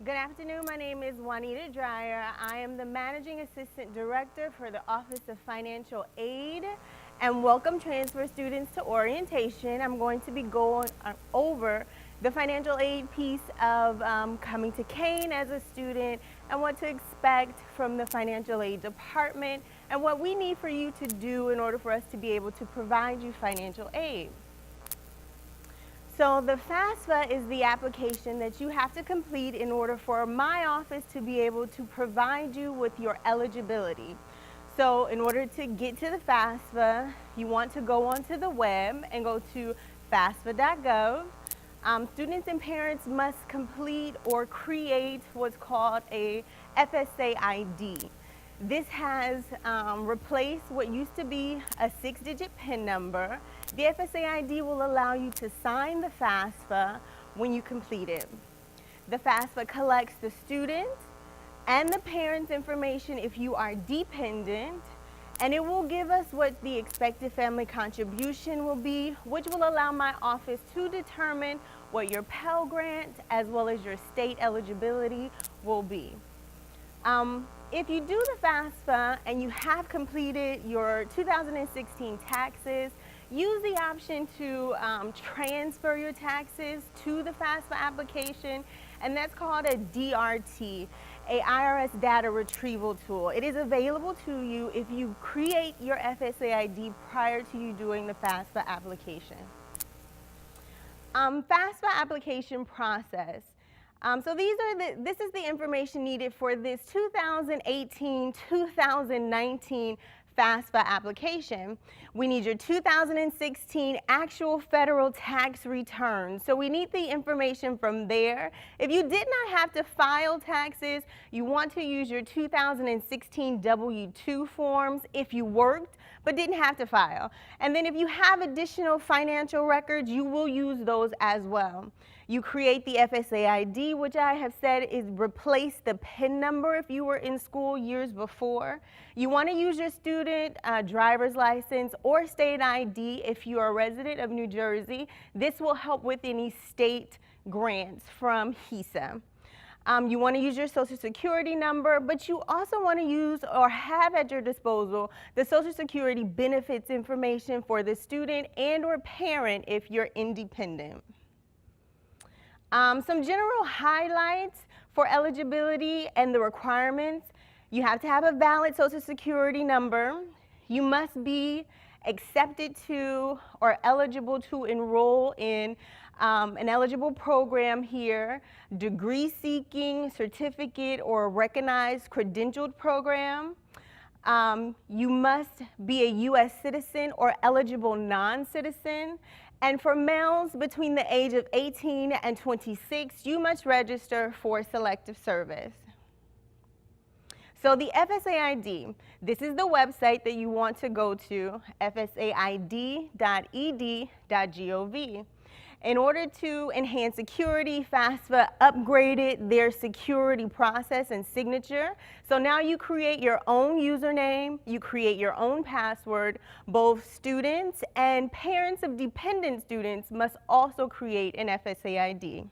Good afternoon. My name is Juanita Dreyer. I am the Managing Assistant Director for the Office of Financial Aid, and welcome transfer students to orientation. I'm going to be going over the financial aid piece of coming to Kean as a student and what to expect from the financial aid department and what we need for you to do in order for us to be able to provide you financial aid. So the FAFSA is the application that you have to complete in order for my office to be able to provide you with your eligibility. So in order to get to the FAFSA, you want to go onto the web and go to fsa.ed.gov. Students and parents must complete or create what's called a FSA ID. This has replaced what used to be a 6-digit PIN number. The FSA ID will allow you to sign the FAFSA when you complete it. The FAFSA collects the student and the parent's information if you are dependent, and it will give us what the expected family contribution will be, which will allow my office to determine what your Pell Grant as well as your state eligibility will be. If you do the FAFSA and you have completed your 2016 taxes, use the option to transfer your taxes to the FAFSA application, and that's called a DRT, a IRS data retrieval tool. It is available to you if you create your FSA ID prior to you doing the FAFSA application. FAFSA application process. This is the information needed for this 2018-2019 FAFSA application. We need your 2016 actual federal tax return. So we need the information from there. If you did not have to file taxes, you want to use your 2016 W-2 forms if you worked but didn't have to file. And then if you have additional financial records, you will use those as well. You create the FSA ID, which I have said is replace the PIN number if you were in school years before. You want to use your student driver's license or state ID if you are a resident of New Jersey. This will help with any state grants from HESA. You want to use your Social Security number, but you also want to use or have at your disposal the Social Security benefits information for the student and or parent if you're independent. Some general highlights for eligibility and the requirements. You have to have a valid Social Security number. You must be accepted to or eligible to enroll in an eligible program here, degree seeking, certificate, or recognized credentialed program. You must be a U.S. citizen or eligible non-citizen. And for males between the age of 18 and 26, you must register for selective service. So the FSA ID, this is the website that you want to go to, fsaid.ed.gov. In order to enhance security, FAFSA upgraded their security process and signature. So now you create your own username, you create your own password. Both students and parents of dependent students must also create an FSA ID.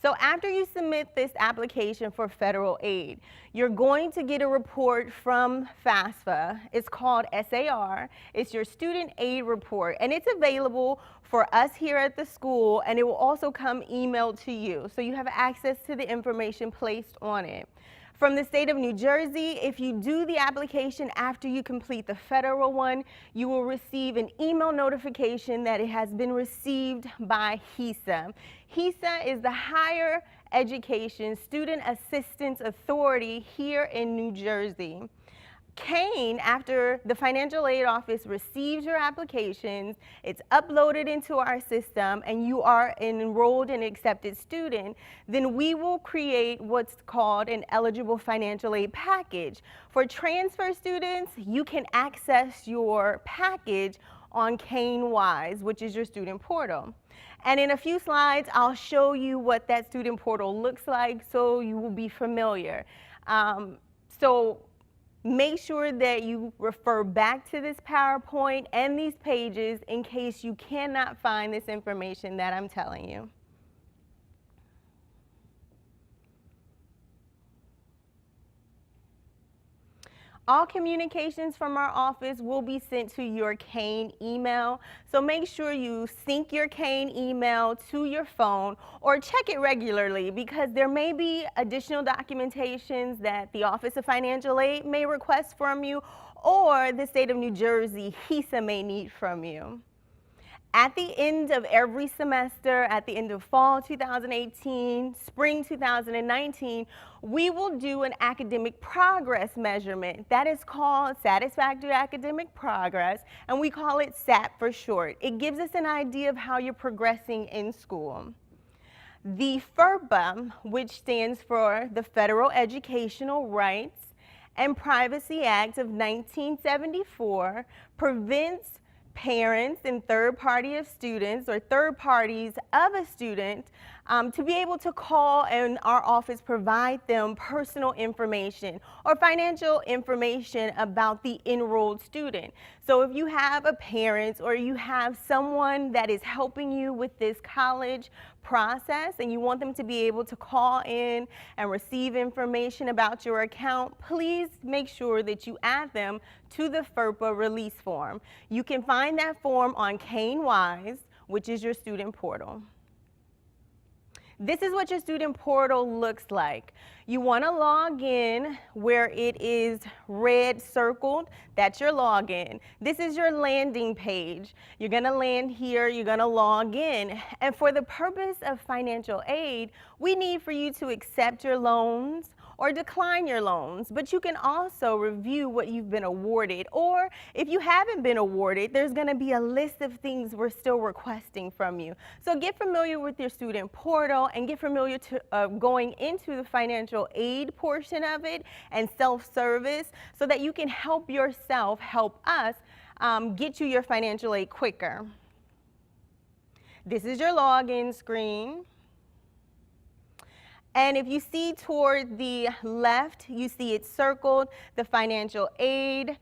So after you submit this application for federal aid, you're going to get a report from FAFSA. It's called SAR. It's your student aid report, and it's available for us here at the school, and it will also come emailed to you. So you have access to the information placed on it. From the state of New Jersey, if you do the application after you complete the federal one, you will receive an email notification that it has been received by HESA. HESA is the Higher Education Student Assistance Authority here in New Jersey. Kean, after the financial aid office receives your applications, it's uploaded into our system, and you are an enrolled and accepted student, then we will create what's called an eligible financial aid package. For transfer students, you can access your package on Kean Wise, which is your student portal. And in a few slides, I'll show you what that student portal looks like so you will be familiar. Make sure that you refer back to this PowerPoint and these pages in case you cannot find this information that I'm telling you. All communications from our office will be sent to your Kean email, so make sure you sync your Kean email to your phone or check it regularly because there may be additional documentations that the Office of Financial Aid may request from you or the state of New Jersey, FSA, may need from you. At the end of every semester, at the end of fall 2018, spring 2019, we will do an academic progress measurement. That is called Satisfactory Academic Progress, and we call it SAP for short. It gives us an idea of how you're progressing in school. The FERPA, which stands for the Federal Educational Rights and Privacy Act of 1974, prevents parents and third party of students or third parties of a student to be able to call and our office provide them personal information or financial information about the enrolled student. So if you have a parent or you have someone that is helping you with this college process and you want them to be able to call in and receive information about your account, please make sure that you add them to the FERPA release form. You can find that form on Kean Wise, which is your student portal. This is what your student portal looks like. You want to log in where it is red circled. That's your login. This is your landing page. You're going to land here. You're going to log in. And for the purpose of financial aid, we need for you to accept your loans or decline your loans, but you can also review what you've been awarded, or if you haven't been awarded, there's going to be a list of things we're still requesting from you. So get familiar with your student portal and get familiar to going into the financial aid portion of it and self-service so that you can help yourself help us get you your financial aid quicker. This is your login screen. And if you see toward the left, you see it circled, the financial aid,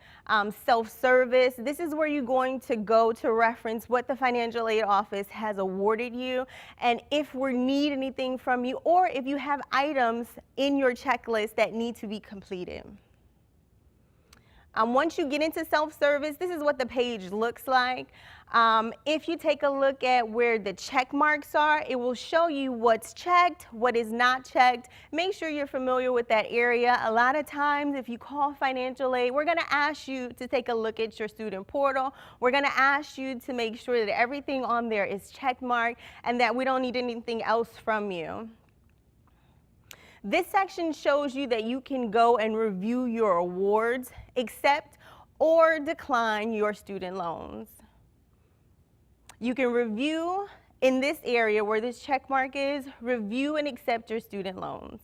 self-service. This is where you're going to go to reference what the financial aid office has awarded you, and if we need anything from you, or if you have items in your checklist that need to be completed. Once you get into self-service, this is what the page looks like. If you take a look at where the check marks are, it will show you what's checked, what is not checked. Make sure you're familiar with that area. A lot of times, if you call financial aid, we're going to ask you to take a look at your student portal. We're going to ask you to make sure that everything on there is check marked and that we don't need anything else from you. This section shows you that you can go and review your awards, accept or decline your student loans. You can review in this area where this check mark is, review and accept your student loans.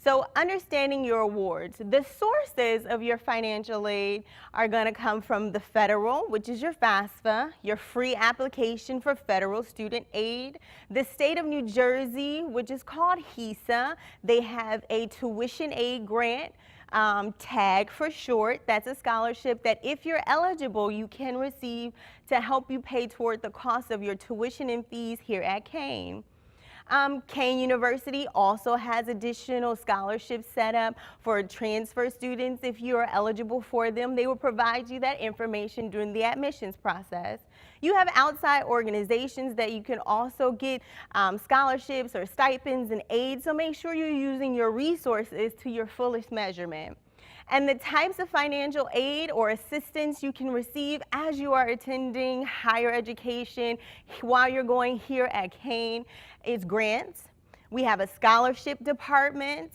So understanding your awards, the sources of your financial aid are going to come from the federal, which is your FAFSA, your free application for federal student aid, the state of New Jersey, which is called HESA. They have a tuition aid grant, TAG for short. That's a scholarship that if you're eligible, you can receive to help you pay toward the cost of your tuition and fees here at Kean. Kean University also has additional scholarships set up for transfer students. If you are eligible for them, they will provide you that information during the admissions process. You have outside organizations that you can also get scholarships or stipends and aid, so make sure you're using your resources to your fullest measurement. And the types of financial aid or assistance you can receive as you are attending higher education while you're going here at Kean is grants. We have a scholarship department.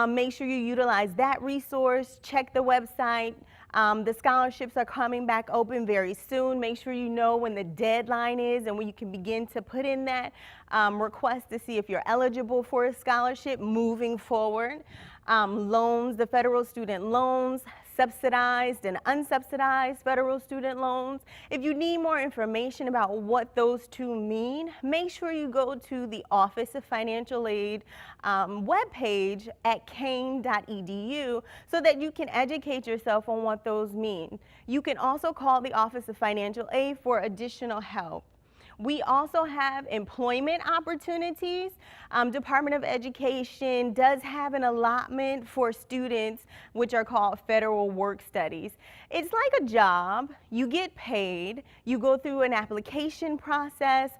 Make sure you utilize that resource. Check the website. The scholarships are coming back open very soon. Make sure you know when the deadline is and when you can begin to put in that request to see if you're eligible for a scholarship moving forward. Loans, the federal student loans, subsidized and unsubsidized federal student loans. If you need more information about what those two mean, make sure you go to the Office of Financial Aid webpage at fsaid.ed.gov so that you can educate yourself on what those mean. You can also call the Office of Financial Aid for additional help. We also have employment opportunities. Department of Education does have an allotment for students which are called federal work studies. It's like a job. You get paid. You go through an application process.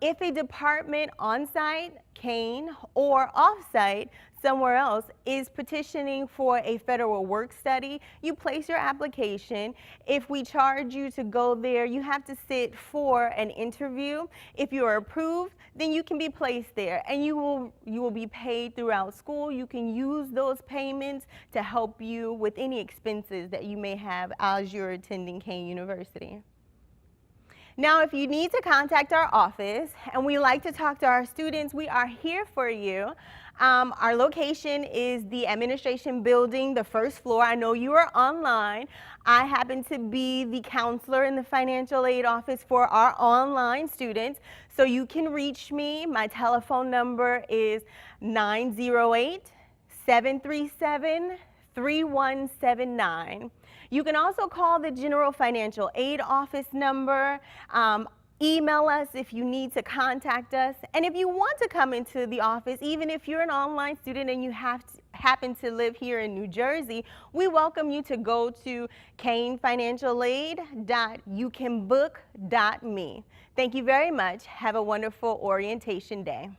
If a department on-site, Kean, or off-site, somewhere else, is petitioning for a federal work study, you place your application. If we charge you to go there, you have to sit for an interview. If you are approved, then you can be placed there, and you will be paid throughout school. You can use those payments to help you with any expenses that you may have as you're attending Kean University. Now, if you need to contact our office and we like to talk to our students, we are here for you. Our location is the administration building, the first floor. I know you are online. I happen to be the counselor in the financial aid office for our online students. So you can reach me. My telephone number is 908-737-3179. You can also call the General Financial Aid Office number. Email us if you need to contact us. And if you want to come into the office, even if you're an online student and you happen to live here in New Jersey, we welcome you to go to canefinancialaid.youcanbook.me. Thank you very much. Have a wonderful orientation day.